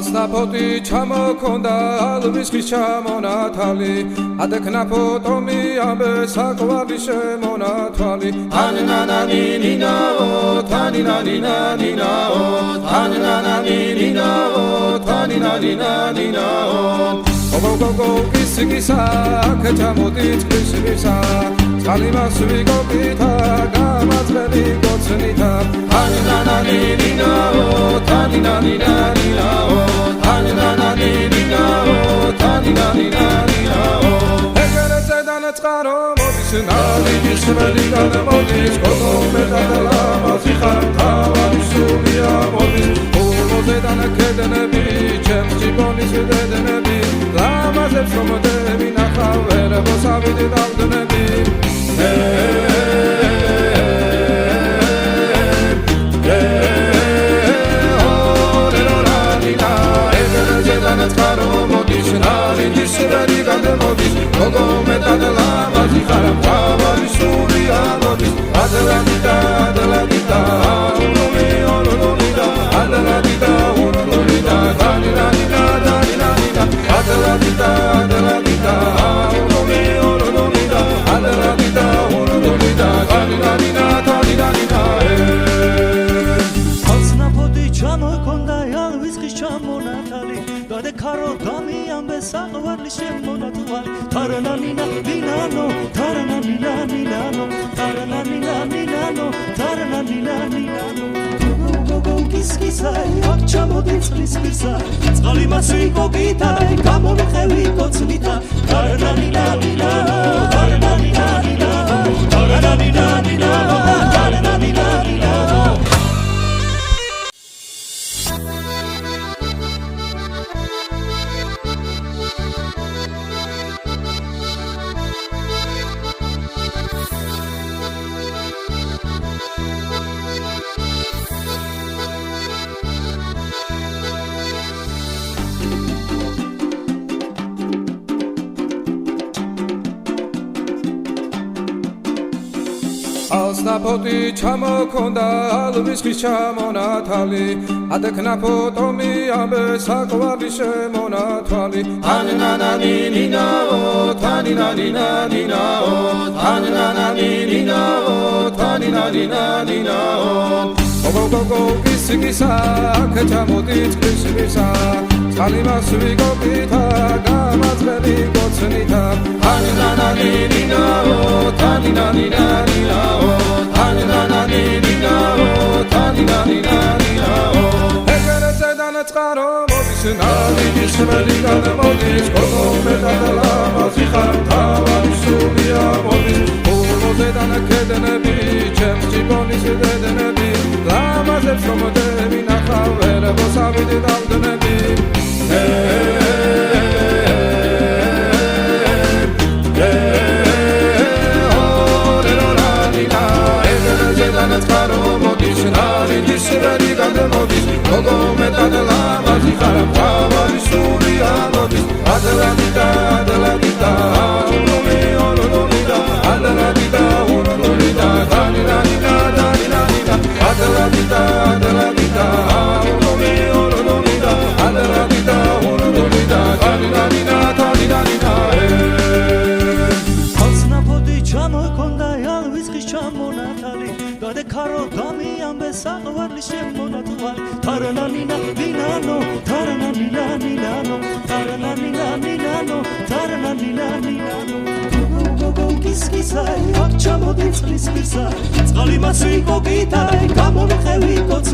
ასნაფოთი ჩამოქონდა ალვის ხის ჩამონათალი ადექნაფო ტომი ამბე საყვარლის შემონათვალი თანინანანინინაო თანინანინანინაო თანინანანინინაო თანინანინანინაო გოგოგოგო კისკისა ქეჩამოდით კისკისა წყალიმასვი გოგითა გამაძლელი გოცნითა თანინანანინინაო თანინანინანინაო თანინანანინინაო თანინანინანინაო ეგრეზე დანაწყარო მოდის ნალიდის ველიდან მოდის გოგო მეტად ლამაზი ხარ თავარი სულია მოდის ულოზე დანაკედნები ჩემს ჯიბონის დედნები ლამაზებს რომ დები ნახავ ერებოს ავიდი დავდნები გოგო მეტად ლამაზი ხარ თავარი სულია მოდის ადალადიდა ადალადიდა ურომი ურომიდა ადალადიდა ურომიდა დანინანინა დანინანინა ადალადიდა ადალადიდა ურომი ურომიდა ადალადიდა ურომიდა დანინანინა დანინანინა ასნაფოთი ჩამოქონდა ალვის ხის ჩამონათალი გადეკარო გამიამბე საყვარლის შემონათვალი tarananina ninano tarananina ninano tarananina ninano tarananina ninano gogo kiskisa akchamodin tslisisa tsqalimasvi gogita gamomexevi kocnita tarananina ninano tarananina ninano tarananina ninano tarananina ninano ასნაფოთი ჩამოქონდა ალვის ხის ჩამონათალი ადექნაფო ტომი ამბე საყვარლის შემონათვალი თანინანანინინაო თანინანინანინაო თანინანანინინაო თანინანინანინაო გოგოგოგო კისკისა ქეჩამოდით კისკისა წყალიმასვი გოგითა გამაძლელი გოცნითა თანინანანინინაო თანინანინანინაო თანინანანინინაო თანინანინანინაო ეგრეზე დანაწყარო მოდის ნალიდის ველიდან მოდის გოგო მეტად ლამაზი ხარ თავარი სულია მოდის ულოზე დანაკედნები ჩემს ჯიბონის დედნები ლამაზებს რომ დები ნახავ ერებოს ავიდი დავდნები გოგო მეტად ლამაზი ხარ თავარი სულია მოდის ადალადიდა ადალადიდა ურომი ურომიდა ადალადიდა ურომიდა დანინანინა დანინანინა ადალადიდა ადალადიდა ურომი ურომიდა ადალადიდა ურომიდა დანინანინა დანინანინა ასნაფოთი ჩამოქონდა ალვის ხის ჩამონათალი გადეკარო გამიამბე საყვარლის შემონათვალი tarananina ninano tarananina ninano tarananina ninano tarananina ninano gogo kiskisa akchamodin tslisisa tsqalimasvi gogita gamomexevi kocnita